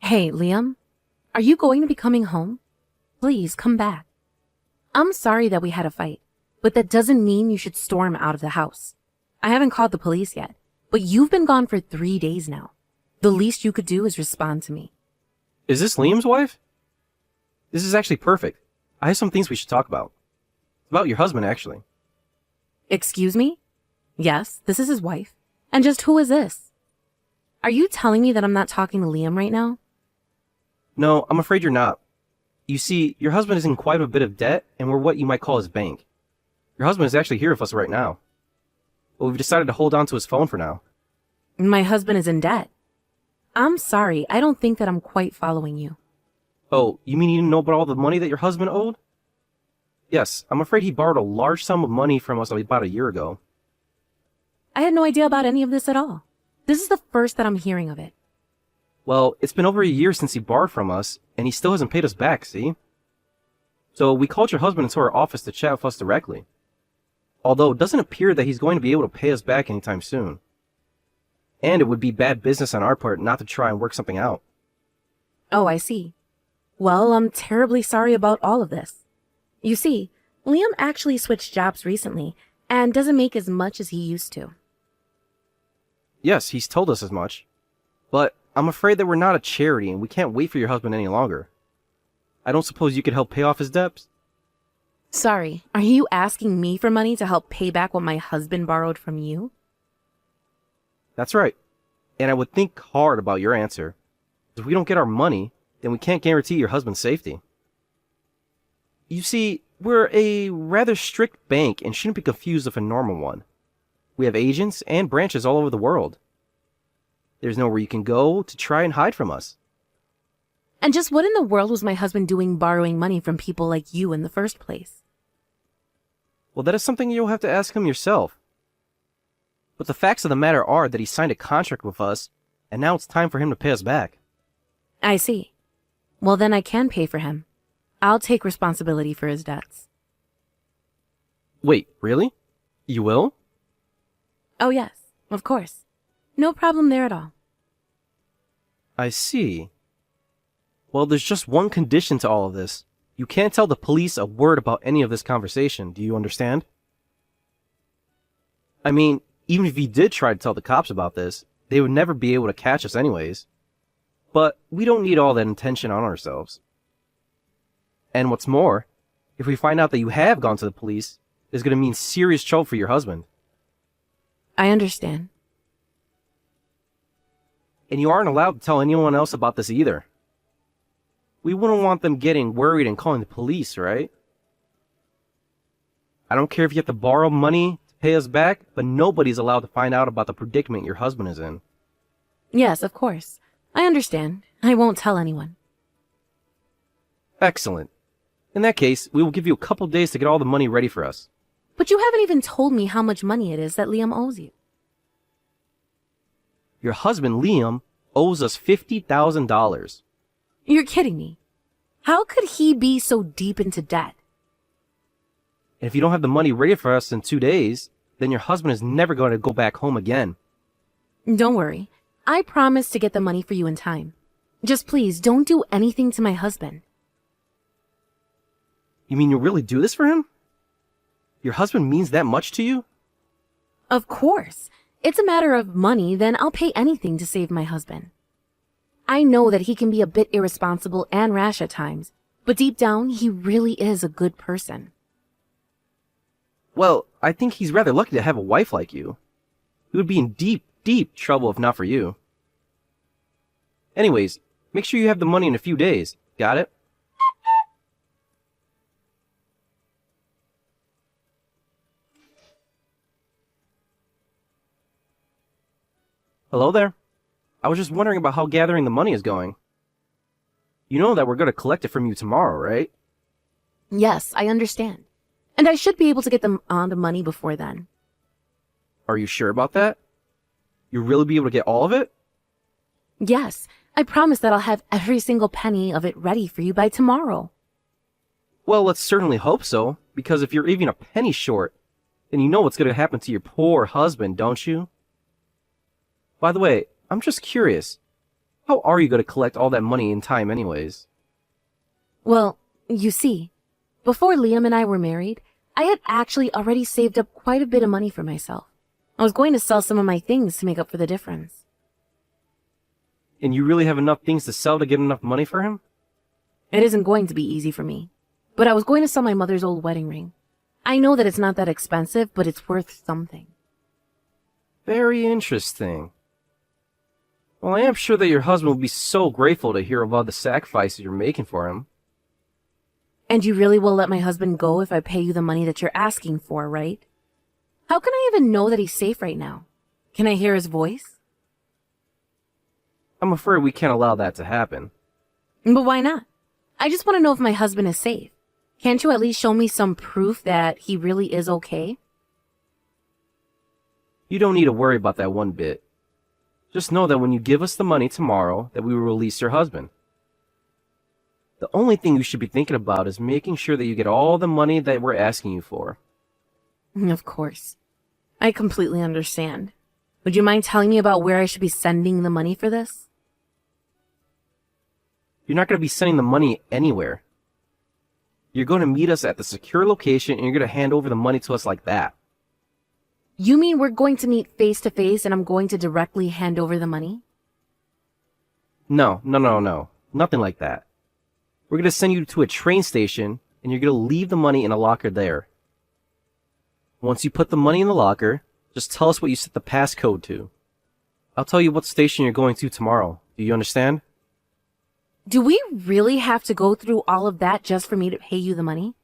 Hey, Liam, are you going to be coming home? Please come back. I'm sorry that we had a fight, but that doesn't mean you should storm out of the house. I haven't called the police yet, but you've been gone for 3 days now. The least you could do is respond to me. Is this Liam's wife? This is actually perfect. I have some things we should talk about. It's about your husband, actually. Excuse me? Yes, this is his wife. And just who is this? Are you telling me that I'm not talking to Liam right now? No, I'm afraid you're not. You see, your husband is in quite a bit of debt, and we're what you might call his bank. Your husband is actually here with us right now. But we've decided to hold on to his phone for now. My husband is in debt. I'm sorry, I don't think that I'm quite following you. Oh, you mean you didn't know about all the money that your husband owed? Yes, I'm afraid he borrowed a large sum of money from us about a year ago. I had no idea about any of this at all. This is the first that I'm hearing of it. Well, it's been over a year since he borrowed from us, and he still hasn't paid us back, see? So we called your husband into our office to chat with us directly. Although it doesn't appear that he's going to be able to pay us back anytime soon. And it would be bad business on our part not to try and work something out. Oh, I see. Well, I'm terribly sorry about all of this. You see, Liam actually switched jobs recently and doesn't make as much as he used to. Yes, he's told us as much. But I'm afraid that we're not a charity and we can't wait for your husband any longer. I don't suppose you could help pay off his debts? Sorry, are you asking me for money to help pay back what my husband borrowed from you? That's right. And I would think hard about your answer. If we don't get our money, then we can't guarantee your husband's safety. You see, we're a rather strict bank and shouldn't be confused with a normal one. We have agents and branches all over the world. There's nowhere you can go to try and hide from us. And just what in the world was my husband doing borrowing money from people like you in the first place? Well, that is something you'll have to ask him yourself. But the facts of the matter are that he signed a contract with us, and now it's time for him to pay us back. I see. Well, then I can pay for him. I'll take responsibility for his debts. Wait, really? You will? Oh, yes, of course. No problem there at all. I see. Well, there's just one condition to all of this. You can't tell the police a word about any of this conversation, do you understand? I mean, even if you did try to tell the cops about this, they would never be able to catch us anyways. But we don't need all that attention on ourselves. And what's more, if we find out that you have gone to the police, it's going to mean serious trouble for your husband. I understand. And you aren't allowed to tell anyone else about this either. We wouldn't want them getting worried and calling the police, right? I don't care if you have to borrow money to pay us back, but nobody's allowed to find out about the predicament your husband is in. Yes, of course. I understand. I won't tell anyone. Excellent. In that case, we will give you a couple days to get all the money ready for us. But you haven't even told me how much money it is that Liam owes you. Your husband, Liam, owes us $50,000. You're kidding me. How could he be so deep into debt? And if you don't have the money ready for us in 2 days, then your husband is never going to go back home again. Don't worry. I promise to get the money for you in time. Just please don't do anything to my husband. You mean you'll really do this for him? Your husband means that much to you? Of course. It's a matter of money, then I'll pay anything to save my husband. I know that he can be a bit irresponsible and rash at times, but deep down, he really is a good person. Well, I think he's rather lucky to have a wife like you. He would be in deep, deep trouble if not for you. Anyways, make sure you have the money in a few days. Got it? Hello there. I was just wondering about how gathering the money is going. You know that we're going to collect it from you tomorrow, right? Yes, I understand. And I should be able to get them on the money before then. Are you sure about that? You'll really be able to get all of it? Yes, I promise that I'll have every single penny of it ready for you by tomorrow. Well, let's certainly hope so, because if you're even a penny short, then you know what's going to happen to your poor husband, don't you? By the way, I'm just curious. How are you going to collect all that money in time anyways? Well, you see, before Liam and I were married, I had actually already saved up quite a bit of money for myself. I was going to sell some of my things to make up for the difference. And you really have enough things to sell to get enough money for him? It isn't going to be easy for me, but I was going to sell my mother's old wedding ring. I know that it's not that expensive, but it's worth something. Very interesting. Well, I am sure that your husband will be so grateful to hear about the sacrifices you're making for him. And you really will let my husband go if I pay you the money that you're asking for, right? How can I even know that he's safe right now? Can I hear his voice? I'm afraid we can't allow that to happen. But why not? I just want to know if my husband is safe. Can't you at least show me some proof that he really is okay? You don't need to worry about that one bit. Just know that when you give us the money tomorrow, that we will release your husband. The only thing you should be thinking about is making sure that you get all the money that we're asking you for. Of course. I completely understand. Would you mind telling me about where I should be sending the money for this? You're not going to be sending the money anywhere. You're going to meet us at the secure location and you're going to hand over the money to us like that. You mean we're going to meet face to face and I'm going to directly hand over the money? No. Nothing like that. We're going to send you to a train station and you're going to leave the money in a locker there. Once you put the money in the locker, just tell us what you set the passcode to. I'll tell you what station you're going to tomorrow. Do you understand? Do we really have to go through all of that just for me to pay you the money?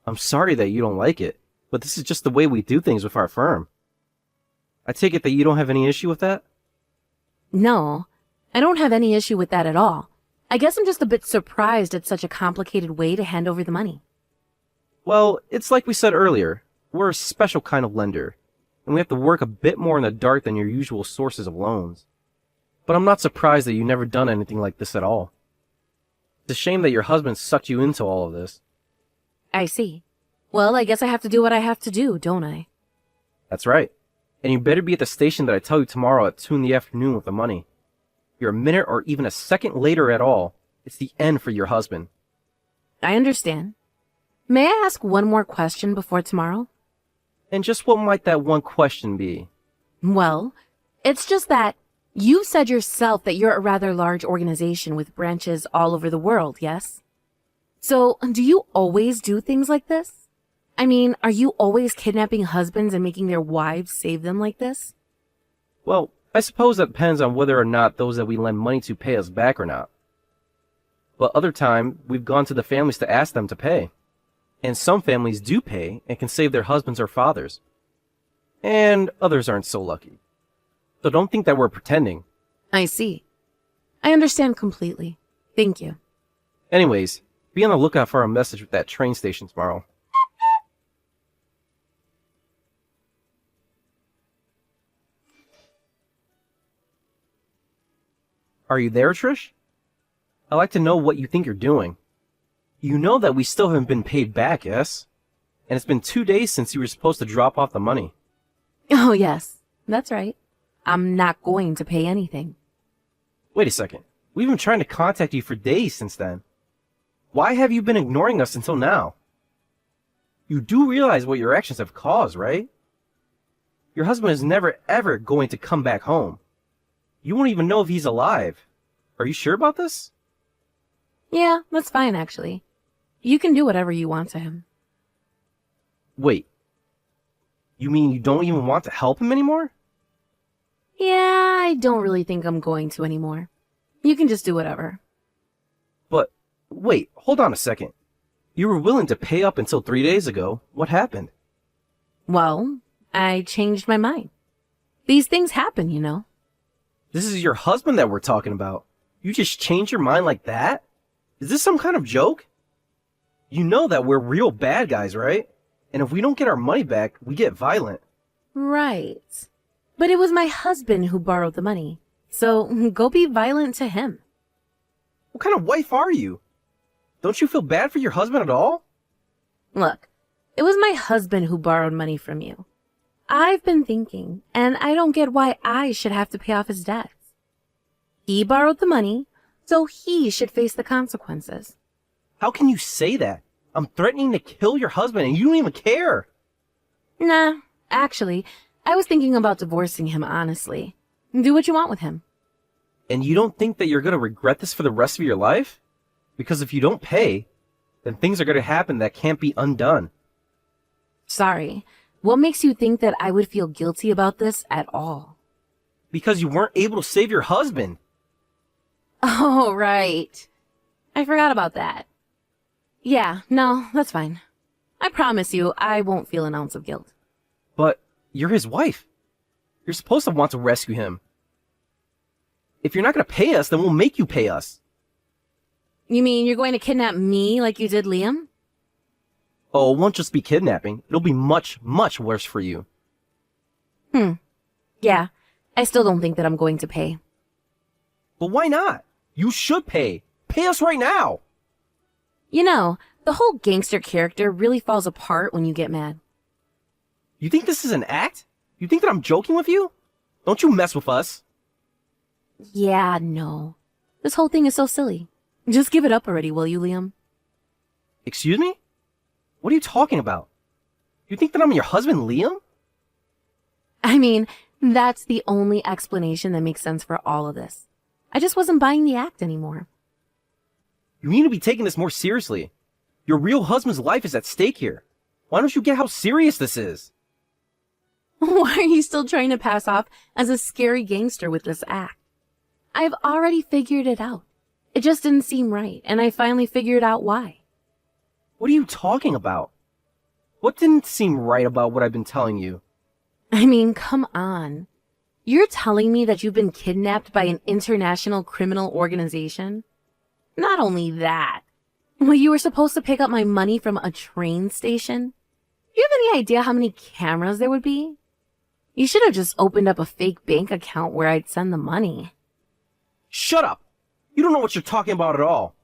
I'm sorry that you don't like it, but this is just the way we do things with our firm. I take it that you don't have any issue with that? No, I don't have any issue with that at all. I guess I'm just a bit surprised at such a complicated way to hand over the money. Well, it's like we said earlier. We're a special kind of lender, and we have to work a bit more in the dark than your usual sources of loans. But I'm not surprised that you've never done anything like this at all. It's a shame that your husband sucked you into all of this. I see. Well, I guess I have to do what I have to do, don't I? That's right. And you better be at the station that I tell you tomorrow at 2 in the afternoon with the money. You're a minute or even a second later at all, it's the end for your husband. I understand. May I ask one more question before tomorrow? And just what might that one question be? Well, it's just that you said yourself that you're a rather large organization with branches all over the world, yes? So, do you always do things like this? I mean, are you always kidnapping husbands and making their wives save them like this? Well, I suppose that depends on whether or not those that we lend money to pay us back or not. But other time, we've gone to the families to ask them to pay. And some families do pay and can save their husbands or fathers. And others aren't so lucky. So don't think that we're pretending. I see. I understand completely. Thank you. Anyways, be on the lookout for a message with that train station tomorrow. Are you there, Trish? I'd like to know what you think you're doing. You know that we still haven't been paid back, yes? And it's been 2 days since you were supposed to drop off the money. Oh, yes. That's right. I'm not going to pay anything. Wait a second. We've been trying to contact you for days since then. Why have you been ignoring us until now? You do realize what your actions have caused, right? Your husband is never ever going to come back home. You won't even know if he's alive. Are you sure about this? Yeah, that's fine, actually. You can do whatever you want to him. Wait. You mean you don't even want to help him anymore? Yeah, I don't really think I'm going to anymore. You can just do whatever. But, wait, hold on a second. You were willing to pay up until 3 days ago. What happened? Well, I changed my mind. These things happen, you know. This is your husband that we're talking about. You just changed your mind like that? Is this some kind of joke? You know that we're real bad guys, right? And if we don't get our money back, we get violent. Right. But it was my husband who borrowed the money. So go be violent to him. What kind of wife are you? Don't you feel bad for your husband at all? Look, it was my husband who borrowed money from you. I've been thinking, and I don't get why I should have to pay off his debts. He borrowed the money, so he should face the consequences. How can you say that? I'm threatening to kill your husband and you don't even care. Nah, actually, I was thinking about divorcing him, honestly. Do what you want with him. And you don't think that you're going to regret this for the rest of your life? Because if you don't pay, then things are going to happen that can't be undone. Sorry, what makes you think that I would feel guilty about this at all? Because you weren't able to save your husband. Oh, right. I forgot about that. Yeah, no, that's fine. I promise you, I won't feel an ounce of guilt. But you're his wife. You're supposed to want to rescue him. If you're not going to pay us, then we'll make you pay us. You mean you're going to kidnap me like you did Liam? Oh, it won't just be kidnapping. It'll be much, much worse for you. Yeah, I still don't think that I'm going to pay. But why not? You should pay. Pay us right now. You know, the whole gangster character really falls apart when you get mad. You think this is an act? You think that I'm joking with you? Don't you mess with us. Yeah, no. This whole thing is so silly. Just give it up already, will you, Liam? Excuse me? What are you talking about? You think that I'm your husband, Liam? I mean, that's the only explanation that makes sense for all of this. I just wasn't buying the act anymore. You need to be taking this more seriously. Your real husband's life is at stake here. Why don't you get how serious this is? Why are you still trying to pass off as a scary gangster with this act? I've already figured it out. It just didn't seem right, and I finally figured out why. What are you talking about? What didn't seem right about what I've been telling you? I mean, come on. You're telling me that you've been kidnapped by an international criminal organization? Not only that, well, you were supposed to pick up my money from a train station? Do you have any idea how many cameras there would be? You should have just opened up a fake bank account where I'd send the money. Shut up! You don't know what you're talking about at all.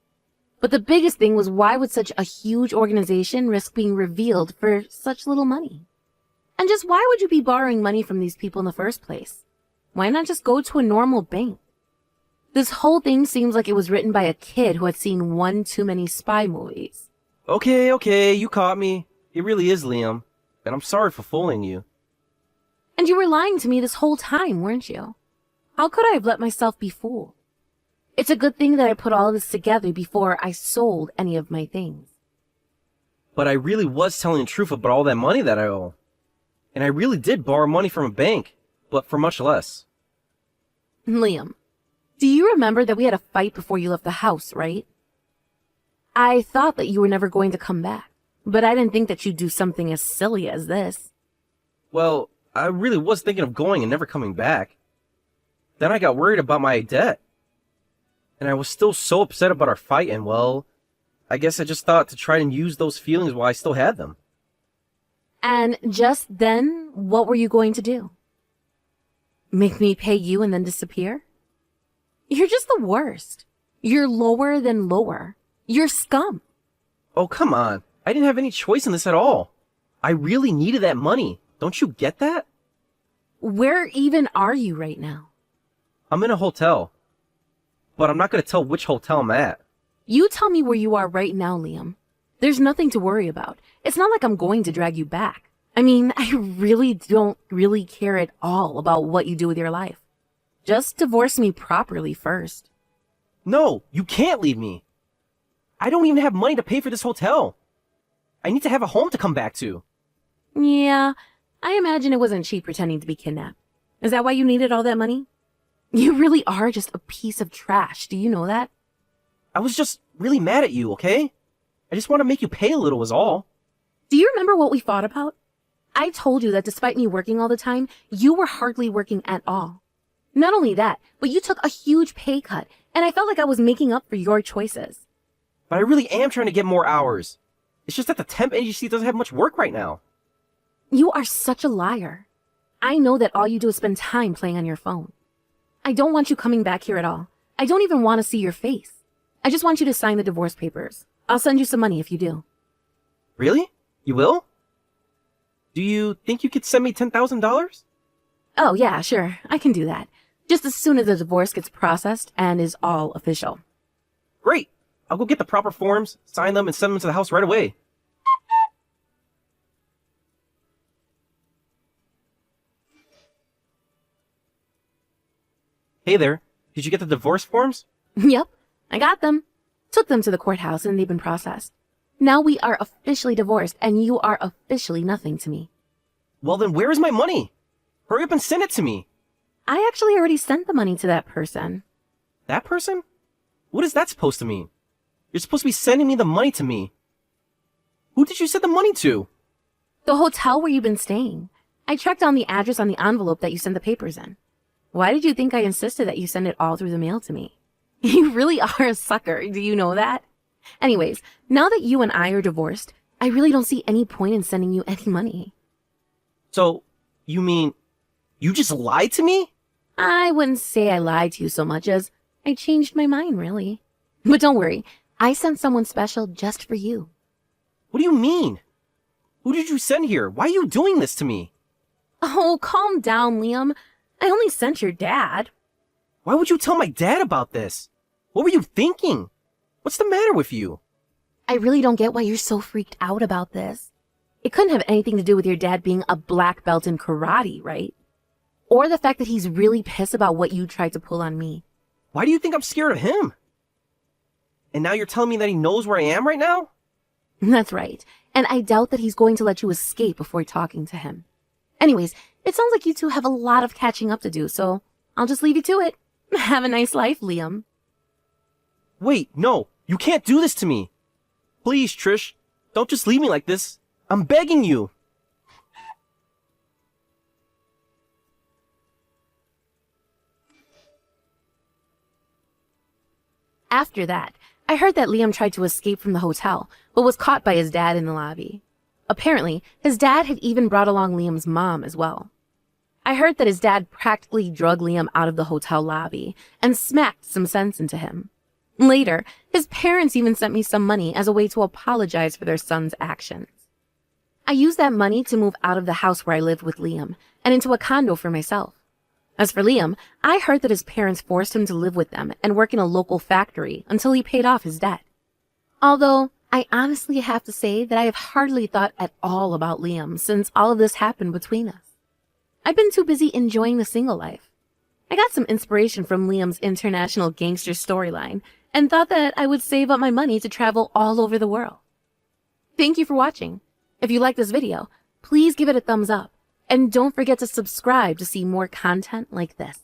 But the biggest thing was, why would such a huge organization risk being revealed for such little money? And just why would you be borrowing money from these people in the first place? Why not just go to a normal bank? This whole thing seems like it was written by a kid who had seen one too many spy movies. Okay, you caught me. It really is Liam. And I'm sorry for fooling you. And you were lying to me this whole time, weren't you? How could I have let myself be fooled? It's a good thing that I put all of this together before I sold any of my things. But I really was telling the truth about all that money that I owe. And I really did borrow money from a bank, but for much less. Liam, do you remember that we had a fight before you left the house, right? I thought that you were never going to come back, but I didn't think that you'd do something as silly as this. Well, I really was thinking of going and never coming back. Then I got worried about my debt. And I was still so upset about our fight, and well, I guess I just thought to try and use those feelings while I still had them. And just then, what were you going to do? Make me pay you and then disappear? You're just the worst. You're lower than lower. You're scum. Oh, come on. I didn't have any choice in this at all. I really needed that money. Don't you get that? Where even are you right now? I'm in a hotel. But I'm not going to tell which hotel I'm at. You tell me where you are right now, Liam. There's nothing to worry about. It's not like I'm going to drag you back. I mean, I really don't care at all about what you do with your life. Just divorce me properly first. No, you can't leave me. I don't even have money to pay for this hotel. I need to have a home to come back to. Yeah, I imagine it wasn't cheap pretending to be kidnapped. Is that why you needed all that money? You really are just a piece of trash. Do you know that? I was just really mad at you, okay? I just want to make you pay a little is all. Do you remember what we fought about? I told you that despite me working all the time, you were hardly working at all. Not only that, but you took a huge pay cut, and I felt like I was making up for your choices. But I really am trying to get more hours. It's just that the temp agency doesn't have much work right now. You are such a liar. I know that all you do is spend time playing on your phone. I don't want you coming back here at all. I don't even want to see your face. I just want you to sign the divorce papers. I'll send you some money if you do. Really? You will? Do you think you could send me $10,000? Oh, yeah, sure. I can do that. just as soon as the divorce gets processed and is all official. Great! I'll go get the proper forms, sign them, and send them to the house right away. Hey there, did you get the divorce forms? Yep, I got them. Took them to the courthouse and they've been processed. Now we are officially divorced and you are officially nothing to me. Well then where is my money? Hurry up and send it to me. I actually already sent the money to that person. That person? What is that supposed to mean? You're supposed to be sending me the money to me. Who did you send the money to? The hotel where you've been staying. I tracked down the address on the envelope that you sent the papers in. Why did you think I insisted that you send it all through the mail to me? You really are a sucker, do you know that? Anyways, now that you and I are divorced, I really don't see any point in sending you any money. So, you mean, you just lied to me? I wouldn't say I lied to you so much as I changed my mind, really. But don't worry, I sent someone special just for you. What do you mean? Who did you send here? Why are you doing this to me? Oh, calm down, Liam. I only sent your dad. Why would you tell my dad about this? What were you thinking? What's the matter with you? I really don't get why you're so freaked out about this. It couldn't have anything to do with your dad being a black belt in karate, right? Or the fact that he's really pissed about what you tried to pull on me. Why do you think I'm scared of him? And now you're telling me that he knows where I am right now? That's right. And I doubt that he's going to let you escape before talking to him. Anyways, it sounds like you two have a lot of catching up to do, so I'll just leave you to it. Have a nice life, Liam. Wait, no, you can't do this to me. Please, Trish, don't just leave me like this. I'm begging you. After that, I heard that Liam tried to escape from the hotel, but was caught by his dad in the lobby. Apparently, his dad had even brought along Liam's mom as well. I heard that his dad practically drug Liam out of the hotel lobby and smacked some sense into him. Later, his parents even sent me some money as a way to apologize for their son's actions. I used that money to move out of the house where I lived with Liam and into a condo for myself. As for Liam, I heard that his parents forced him to live with them and work in a local factory until he paid off his debt. Although, I honestly have to say that I have hardly thought at all about Liam since all of this happened between us. I've been too busy enjoying the single life. I got some inspiration from Liam's international gangster storyline and thought that I would save up my money to travel all over the world. Thank you for watching. If you like this video, please give it a thumbs up and don't forget to subscribe to see more content like this.